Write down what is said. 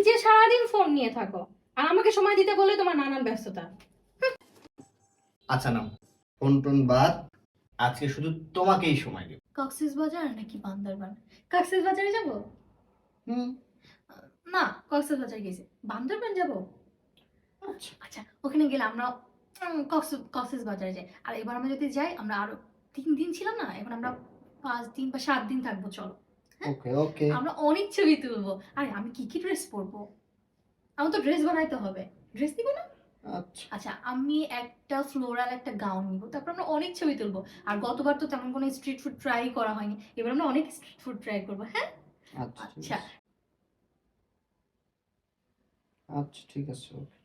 নিজে সারাদিন ফোন নিয়ে থাকো, আর আমাকে সময় দিতে বললে তোমার নানান ব্যস্ততা। আচ্ছা নাও, ফোন টোন বাদ, আজকে শুধু তোমাকেই সময় দেব। কক্সবাজার নাকি বান্দরবান? কক্সবাজারে যাব হুম। না, কক্সবাজার গেছি, বান্দরবান যাব। আচ্ছা আচ্ছা, ওখানে গেলে আমরা কক্সবাজারে যাই। আর এবার আমরা যদি যাই, আমরা আরো 3 দিন ছিলাম না, এখন আমরা 5 দিন বা 7 দিন থাকবো, চলো। ওকে ওকে। আমরা অনেক ছবি তুলবো। আরে আমি কি কি ড্রেস পরবো? আমার তো ড্রেস বানাইতে হবে, ড্রেস দিব না? আচ্ছা আচ্ছা, আমি একটা ফ্লোরাল একটা গাউন নিব, তারপর আমরা অনেক ছবি তুলবো। আর গতবার তো তেমন কোনো স্ট্রিট ফুড ট্রাই করা হয়নি, এবার আমরা অনেক স্ট্রিট ফুড ট্রাই করবো। হ্যাঁ, আচ্ছা ঠিক আচ্ছা। আছে। আচ্ছা ঠিক আছে ওকে।